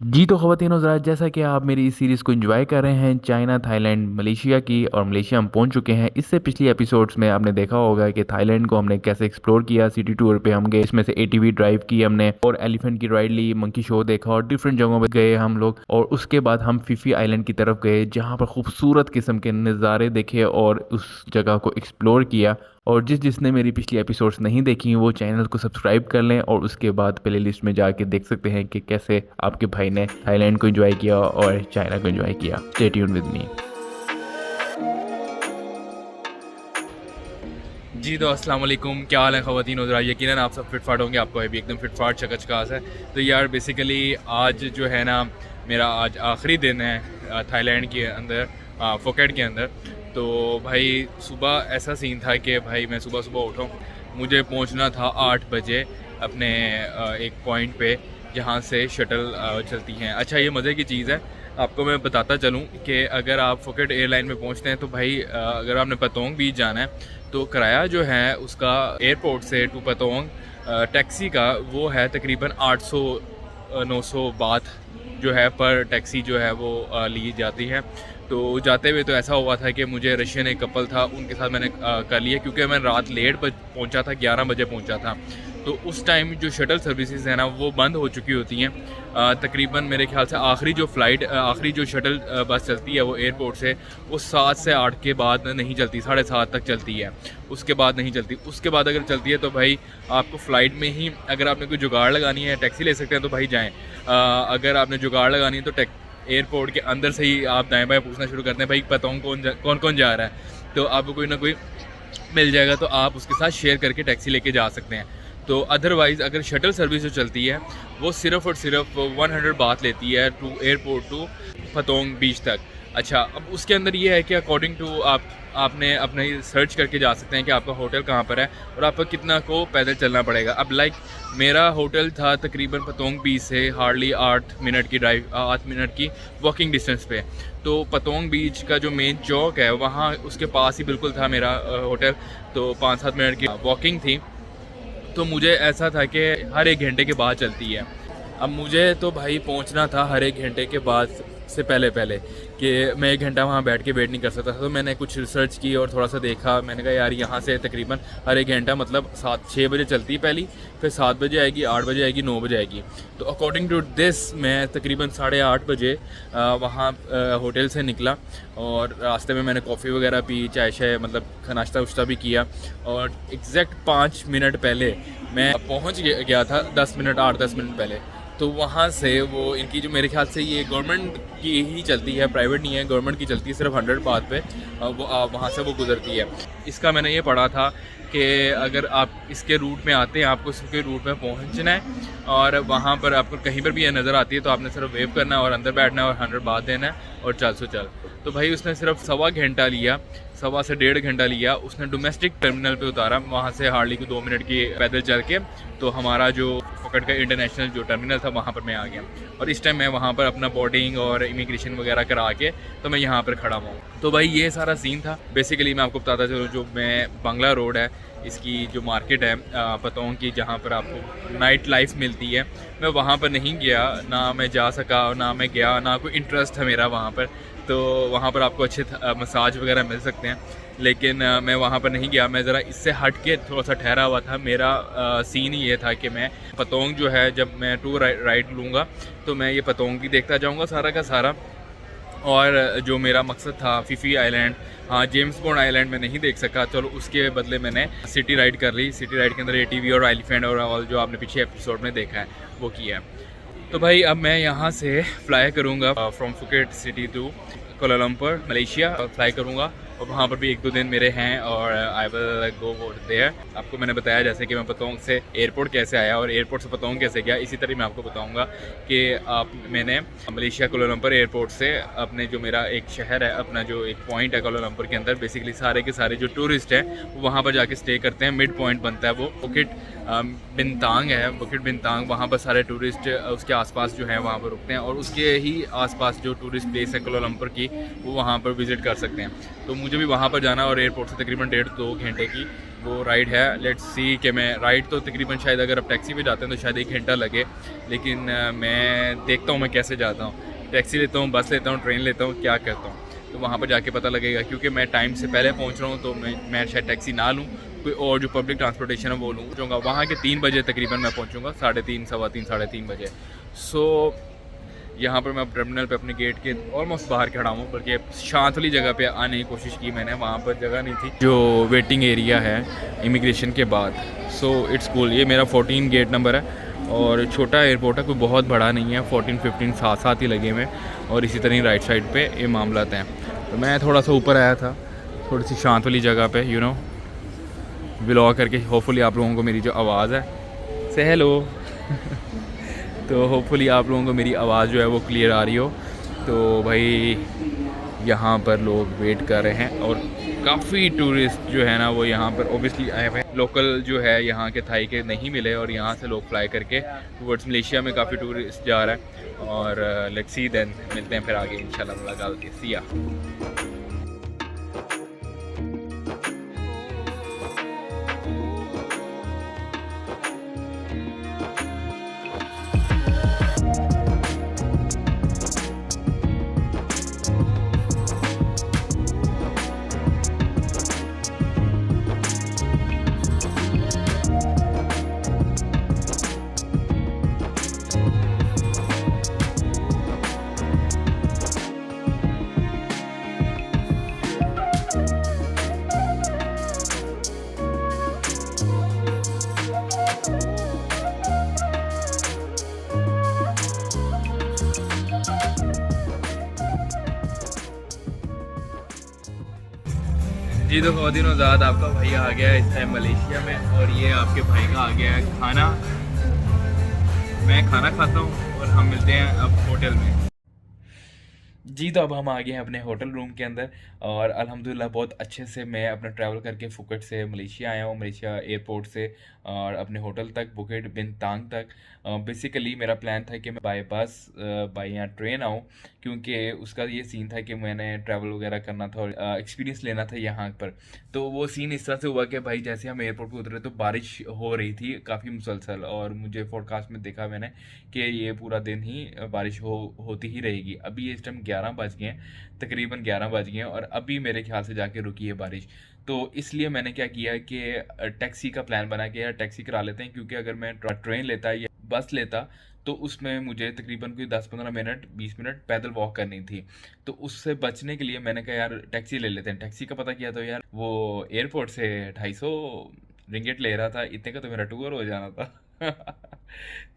जी तो ख़वातीन और हज़रात, जैसा कि आप मेरी इस सीरीज़ को एंजॉय कर रहे हैं चाइना, थाईलैंड, मलेशिया की, और मलेशिया हम पहुंच चुके हैं। इससे पिछली एपिसोड्स में आपने देखा होगा कि थाईलैंड को हमने कैसे एक्सप्लोर किया। सिटी टूर पे हम गए, इसमें से एटीवी ड्राइव की हमने, और एलिफेंट की राइड ली, मंकी शो देखा, और डिफरेंट जगहों पर गए हम लोग। और उसके बाद हम फिफी आइलैंड की तरफ गए, जहाँ पर खूबसूरत किस्म के नज़ारे देखे और उस जगह को एक्सप्लोर किया। और जिसने मेरी पिछली एपिसोड्स नहीं देखी वो चैनल को सब्सक्राइब कर लें, और उसके बाद प्ले लिस्ट में जाके देख सकते हैं कि कैसे आपके भाई ने थाईलैंड को एंजॉय किया और चाइना को एंजॉय किया। Stay tune with me. जी तो अस्सलाम वालेकुम, क्या हाल है ख़वातीन उज़रा। यकीनन आप सब फिट फाट होंगे, आपको अभी एकदम फिट फाट चकचकास है। तो यार बेसिकली आज जो है ना, मेरा आज आखिरी दिन है थाईलैंड के अंदर, फुकेट के अंदर। तो भाई सुबह ऐसा सीन था कि भाई मैं सुबह सुबह उठा, मुझे पहुंचना था 8 बजे अपने एक पॉइंट पे जहाँ से शटल चलती हैं। अच्छा, ये मज़े की चीज़ है, आपको मैं बताता चलूँ कि अगर आप फुकेट एयरलाइन में पहुँचते हैं तो भाई अगर आपने पतोंग बीच जाना है तो किराया जो है उसका एयरपोर्ट से टू पतोंग टैक्सी का वो है तकरीबन 800-900 बात जो है पर टैक्सी जो है वो ली जाती है। तो जाते हुए तो ऐसा हुआ था कि मुझे रशियन एक कपल था, उनके साथ मैंने कर लिया, क्योंकि मैं रात लेट पहुंचा था, 11 बजे पहुंचा था। तो उस टाइम जो शटल सर्विसेज है ना वो बंद हो चुकी होती हैं। तकरीबन मेरे ख्याल से आखिरी जो शटल बस चलती है वो एयरपोर्ट से, वो 7 से 8 के बाद नहीं चलती, 7:30 तक चलती है, उसके बाद नहीं चलती। उसके बाद अगर चलती है तो भाई आपको फ़्लाइट में ही, अगर आपने कोई जुगाड़ लगानी है, टैक्सी ले सकते हैं तो भाई जाएँ। अगर आपने जुगाड़ लगानी है तो एयरपोर्ट के अंदर से ही आप दाएँ बाएँ पूछना शुरू करते हैं, भाई पतोंग कौन कौन जा रहा है, तो आपको कोई ना कोई मिल जाएगा, तो आप उसके साथ शेयर करके टैक्सी लेके जा सकते हैं। तो अदरवाइज़ अगर शटल सर्विस जो चलती है वो सिर्फ़ और सिर्फ 100 बात लेती है टू एयरपोर्ट टू पतोंग बीच तक। अच्छा, अब उसके अंदर ये है कि अकॉर्डिंग टू आपने अपने सर्च करके जा सकते हैं कि आपका होटल कहाँ पर है और आपको कितना को पैदल चलना पड़ेगा। अब लाइक मेरा होटल था तकरीबन पतोंग बीच से हार्डली 8 मिनट की ड्राइव, 8 मिनट की वॉकिंग डिस्टेंस पे। तो पतोंग बीच का जो मेन चौक है वहाँ उसके पास ही बिल्कुल था मेरा होटल। तो 5-7 मिनट की वॉकिंग थी। तो मुझे ऐसा था कि हर 1 घंटे के बाद चलती है। अब मुझे तो भाई पहुंचना था हर 1 घंटे के बाद से पहले कि मैं 1 घंटा वहाँ बैठ के वेट नहीं कर सकता था। तो मैंने कुछ रिसर्च की और थोड़ा सा देखा, मैंने कहा यार यहाँ से तकरीबन हर 1 घंटा मतलब 6 बजे चलती है पहली, फिर 7 बजे आएगी, 8 बजे आएगी, 9 बजे आएगी। तो अकॉर्डिंग टू दिस मैं तकरीबन 8:30 बजे वहाँ होटल से निकला, और रास्ते में मैंने कॉफ़ी वगैरह पी, चाय शाय मतलब नाश्ता उश्ता भी किया, और एग्जैक्ट 5 मिनट पहले मैं पहुँच गया था, 10 मिनट 8-10 मिनट पहले। तो वहाँ से वो इनकी जो मेरे ख्याल से ये गवर्नमेंट की ही चलती है, प्राइवेट नहीं है, गवर्नमेंट की चलती है, सिर्फ 100 बात पे वो वहाँ से वो गुजरती है। इसका मैंने ये पढ़ा था कि अगर आप इसके रूट में आते हैं, आपको इसके रूट में पहुँचना है, और वहाँ पर आपको कहीं पर भी ये नज़र आती है तो आपने सिर्फ वेव करना है और अंदर बैठना है और 100 बात देना है और चल सो चल। तो भाई उसने सिर्फ 1.25 घंटा लिया, 1.25 से 1.5 घंटा लिया। उसने डोमेस्टिक टर्मिनल पे उतारा, वहाँ से हार्डली को 2 मिनट की पैदल चल के तो हमारा जो फुकेट का इंटरनेशनल जो टर्मिनल था वहाँ पर मैं आ गया। और इस टाइम मैं वहाँ पर अपना बोर्डिंग और इमिग्रेशन वगैरह करा के तो मैं यहाँ पर खड़ा हुआ हूँ। तो भाई ये सारा सीन था। बेसिकली मैं आपको बताता चलूँ, जो मैं बांग्ला रोड है, इसकी जो मार्केट है पतोंग की, जहाँ पर आपको नाइट लाइफ मिलती है, मैं वहाँ पर नहीं गया, ना मैं जा सका, ना मैं गया, ना कोई इंटरेस्ट है मेरा वहाँ पर। तो वहाँ पर आपको अच्छे मसाज वगैरह मिल सकते हैं, लेकिन मैं वहाँ पर नहीं गया। मैं ज़रा इससे हट के थोड़ा सा ठहरा हुआ था। मेरा सीन ये था कि मैं पतोंग जो है, जब मैं टूर राइड लूँगा तो मैं ये पतोंग भी देखता जाऊँगा सारा का सारा। और जो मेरा मकसद था फिफी आइलैंड, हाँ जेम्स बॉन्ड आइलैंड में नहीं देख सका, चलो उसके बदले मैंने सिटी राइड कर ली। सिटी राइड के अंदर एटीवी और एलिफेंट और ऑल जो आपने पीछे एपिसोड में देखा है वो किया है। तो भाई अब मैं यहाँ से फ्लाई करूँगा from Phuket city to Kuala Lumpur Malaysia fly करूँगा, और वहाँ पर भी 1-2 दिन मेरे हैं और आई विल गो देयर। आपको मैंने बताया जैसे कि मैं पतोंग से एयरपोर्ट कैसे आया और एयरपोर्ट से पतोंग कैसे गया, इसी तरह मैं आपको बताऊँगा कि मैंने मलेशिया कोलालमपुर एयरपोर्ट से अपने जो मेरा एक शहर है, अपना जो एक पॉइंट है कोलालमपुर के अंदर, बेसिकली सारे के सारे जो टूरिस्ट हैं वो वहाँ पर जाके स्टे करते हैं। मिड पॉइंट बनता है वो बुकिट बिनतांग है, बुकिट बिनतांग। वहाँ पर सारे टूरिस्ट उसके आसपास जो हैं वहाँ पर रुकते हैं, और उसके ही आसपास जो टूरिस्ट प्लेस है कोलालमपुर की वो वहाँ पर विज़िट कर सकते हैं। तो मुझे भी वहाँ पर जाना, और एयरपोर्ट से तकरीबन 1.5-2 घंटे की वो राइड है। लेट्स सी कि मैं राइड तो तकरीबन शायद अगर आप टैक्सी पे जाते हैं तो शायद 1 घंटा लगे, लेकिन मैं देखता हूँ मैं कैसे जाता हूँ। टैक्सी लेता हूँ, बस लेता हूँ, ट्रेन लेता हूँ, क्या करता हूँ, तो वहाँ पर जाके पता लगेगा। क्योंकि मैं टाइम से पहले पहुँच रहा हूँ तो मैं शायद टैक्सी ना लूँ, कोई और जो पब्लिक ट्रांसपोर्टेशन है वो लूँगा। वहाँ के 3 बजे तकरीबन मैं पहुँचूँगा, 3:30, सवा 3, 3:30 बजे। सो यहाँ पर मैं टर्मिनल पे अपने गेट के ऑलमोस्ट बाहर खड़ा हूँ, बल्कि शांत वाली जगह पे आने की कोशिश की मैंने, वहाँ पर जगह नहीं थी जो वेटिंग एरिया है इमिग्रेशन के बाद। So it's cool. ये मेरा 14 गेट नंबर है और छोटा एयरपोर्ट है, कोई बहुत बड़ा नहीं है। 14 15 साथ साथ ही लगे हुए, और इसी तरह राइट साइड पे ये मामला हैं। तो मैं थोड़ा सा ऊपर आया था, थोड़ी सी शांत वाली जगह पे, यू नो, व्लॉग करके। होपफुली आप लोगों को मेरी जो आवाज़ है, से हेलो तो होपफुली आप लोगों को मेरी आवाज़ जो है वो क्लियर आ रही हो। तो भाई यहाँ पर लोग वेट कर रहे हैं, और काफ़ी टूरिस्ट जो है ना वो यहाँ पर ओबियसली आए हुए हैं। लोकल जो है यहाँ के थाई के नहीं मिले, और यहाँ से लोग फ्लाई करके टूवर्ड्स मलेशिया में काफ़ी टूरिस्ट जा रहा है। और लेट्स सी देन, मिलते हैं फिर आगे इंशाल्लाह मुलाकात होती है। सिया। जी तो ख़वातीन आज़ाद, आपका भाई आ गया है इस टाइम मलेशिया में, और ये आपके भाई का आ गया है खाना। मैं खाना खाता हूँ और हम मिलते हैं अब होटल में। जी तो अब हम आ गए हैं अपने होटल रूम के अंदर, और अल्हम्दुलिल्लाह बहुत अच्छे से मैं अपना ट्रैवल करके फुकट से मलेशिया आया हूँ, मलेशिया एयरपोर्ट से और अपने होटल तक, बुकेट बिनतांग तक। बेसिकली मेरा प्लान था कि मैं बाय बस बाय यहाँ ट्रेन आऊँ, क्योंकि उसका ये सीन था कि मैंने ट्रैवल वगैरह करना था और एक्सपीरियंस लेना था यहाँ पर। तो वो सीन इस तरह से हुआ कि भाई जैसे हम एयरपोर्ट पर उतरे तो बारिश हो रही थी काफ़ी मुसलसल, और मुझे फोरकास्ट में देखा मैंने कि ये पूरा दिन ही बारिश होती ही रहेगी। अभी ये इस टाइम 11 बज गए हैं, तकरीबन 11 बज गए हैं, और अभी मेरे ख्याल से जाके रुकी है बारिश। तो इसलिए मैंने क्या किया कि टैक्सी का प्लान बना के यार टैक्सी करा लेते हैं, क्योंकि अगर मैं ट्रेन लेता या बस लेता तो उसमें मुझे तकरीबन कोई 10-15 मिनट 20 मिनट पैदल वॉक करनी थी। तो उससे बचने के लिए मैंने कहा यार टैक्सी ले लेते हैं। टैक्सी का पता किया तो यार वो एयरपोर्ट से 250 रिंगिट ले रहा था, इतने का तो मेरा टूर हो जाना था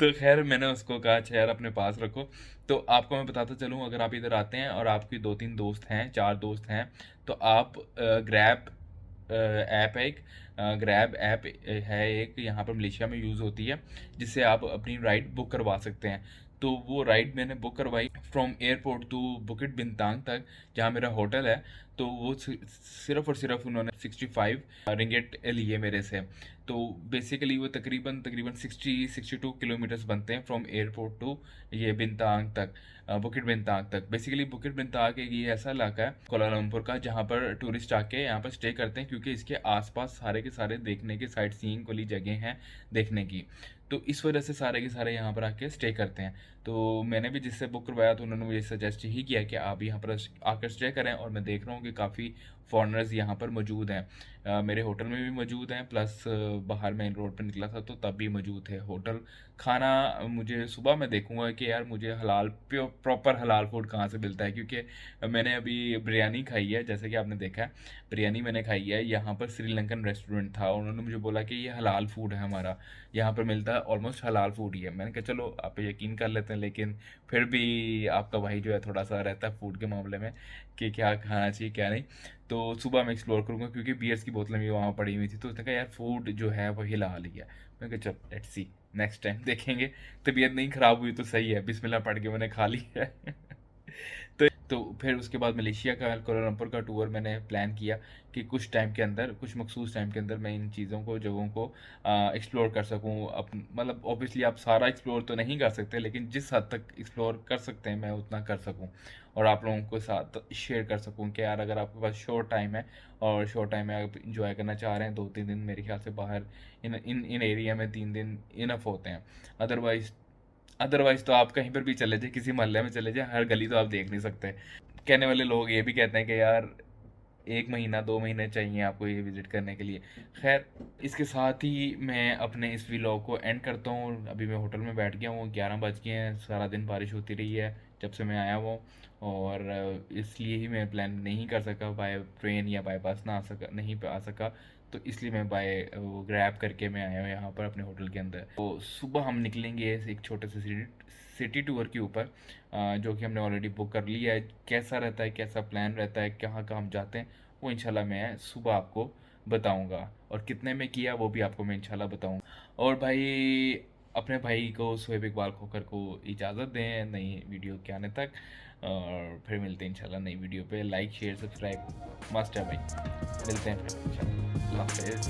तो खैर मैंने उसको कहा अच्छा यार अपने पास रखो। तो आपको मैं बताता चलूँ, अगर आप इधर आते हैं और आपके 2-3 दोस्त हैं, 4 दोस्त हैं, तो आप ग्रैब ऐप है एक, ग्रैब ऐप है एक, यहाँ पर मलेशिया में यूज़ होती है, जिससे आप अपनी राइड बुक करवा सकते हैं। तो वो राइड मैंने बुक करवाई फ्रॉम एयरपोर्ट टू बुकिट बिनतांग तक, जहाँ मेरा होटल है। तो वो सिर्फ और सिर्फ उन्होंने 65 रिंगिट लिए मेरे से। तो बेसिकली वो तकरीबन तकरीबन 60-62 किलोमीटर्स बनते हैं फ्रॉम एयरपोर्ट टू ये बिनतांग तक, बुकिट बिनतांग तक। बेसिकली बुकिट बिनतांग एक ये ऐसा इलाका है कोलालमपुर का जहाँ पर टूरिस्ट आके यहाँ पर स्टे करते हैं, क्योंकि इसके आसपास सारे के सारे देखने के साइट सीइंग वाली जगह हैं देखने की। तो इस वजह से सारे के सारे यहाँ पर आके स्टे करते हैं। तो मैंने भी जिससे बुक करवाया तो उन्होंने मुझे सजेस्ट ही किया कि आप यहाँ पर आकर स्टे करें, और मैं देख रहा हूँ कि काफ़ी फॉरेनर्स यहाँ पर मौजूद हैं। मेरे होटल में भी मौजूद हैं, प्लस बाहर मेन रोड पर निकला था तो तब भी मौजूद है। होटल खाना मुझे सुबह मैं देखूंगा कि यार मुझे हलाल प्रॉपर हलाल फूड कहाँ से मिलता है, क्योंकि मैंने अभी बिरयानी खाई है, जैसे कि आपने देखा है बिरयानी मैंने खाई है। यहाँ पर श्रीलंकन रेस्टोरेंट था, उन्होंने मुझे बोला कि ये हलाल फूड है हमारा, यहाँ पर मिलता है ऑलमोस्ट हलाल फूड ही है। मैंने कहा चलो आप पे यकीन कर लेते हैं, लेकिन फिर भी आपका भाई जो है थोड़ा सा रहता है फूड के मामले में कि क्या खाना चाहिए क्या नहीं। तो सुबह मैं एक्सप्लोर करूँगा, क्योंकि बियर्स की बोतलें भी वहाँ पड़ी हुई थी, तो उसने कहा यार फूड जो है वो हिला लिया। मैं कहा चल लेट्स सी, नेक्स्ट टाइम देखेंगे। तबीयत नहीं ख़राब हुई तो सही है, बिस्मिल्लाह पढ़ के मैंने खा ली है तो फिर उसके बाद मलेशिया का, कोलालमपुर का टूर मैंने प्लान किया कि कुछ टाइम के अंदर, कुछ मखसूस टाइम के अंदर मैं इन चीज़ों को, जगहों को एक्सप्लोर कर सकूं। मतलब ऑब्वियसली आप सारा एक्सप्लोर तो नहीं कर सकते, लेकिन जिस हद तक एक्सप्लोर कर सकते हैं मैं उतना कर सकूं और आप लोगों के साथ शेयर कर सकूं कि यार अगर आपके पास शॉर्ट टाइम है और शॉर्ट टाइम में आप इंजॉय करना चाह रहे हैं, 2-3 दिन मेरे ख्याल से बाहर इन इन इन एरिया में 3 दिन इनफ होते हैं। अदरवाइज़ अदरवाइज़ तो आप कहीं पर भी चले जाए, किसी मोहल्ले में चले जाए, हर गली तो आप देख नहीं सकते। कहने वाले लोग ये भी कहते हैं कि यार 1 महीना 2 महीने चाहिए आपको ये विज़िट करने के लिए। खैर, इसके साथ ही मैं अपने इस व्लॉग को एंड करता हूँ। अभी मैं होटल में बैठ गया हूँ, 11 बज गए हैं, सारा दिन बारिश होती रही है जब से मैं आया हुआ हूँ, और इसलिए ही मैं प्लान नहीं कर सका, बाय ट्रेन या बाय बस ना आ सका, नहीं आ सका, तो इसलिए मैं बाय वो ग्रैब करके मैं आया हूँ यहाँ पर अपने होटल के अंदर। तो सुबह हम निकलेंगे एक छोटे से सिटी टूर के ऊपर, जो कि हमने ऑलरेडी बुक कर लिया है। कैसा रहता है, कैसा प्लान रहता है, कहाँ कहाँ हम जाते हैं, वो इंशाल्लाह मैं सुबह आपको बताऊंगा, और कितने में किया वो भी आपको मैं इंशाल्लाह बताऊंगा। और भाई, अपने भाई को शोएब इकबाल खोकर को इजाज़त दें नई वीडियो के आने तक, और फिर मिलते हैं इंशाल्लाह नई वीडियो पे। लाइक शेयर सब्सक्राइब मस्ट है भाई। मिलते हैं फिर इंशाल्लाह। अल्लाह हाफ़िज़।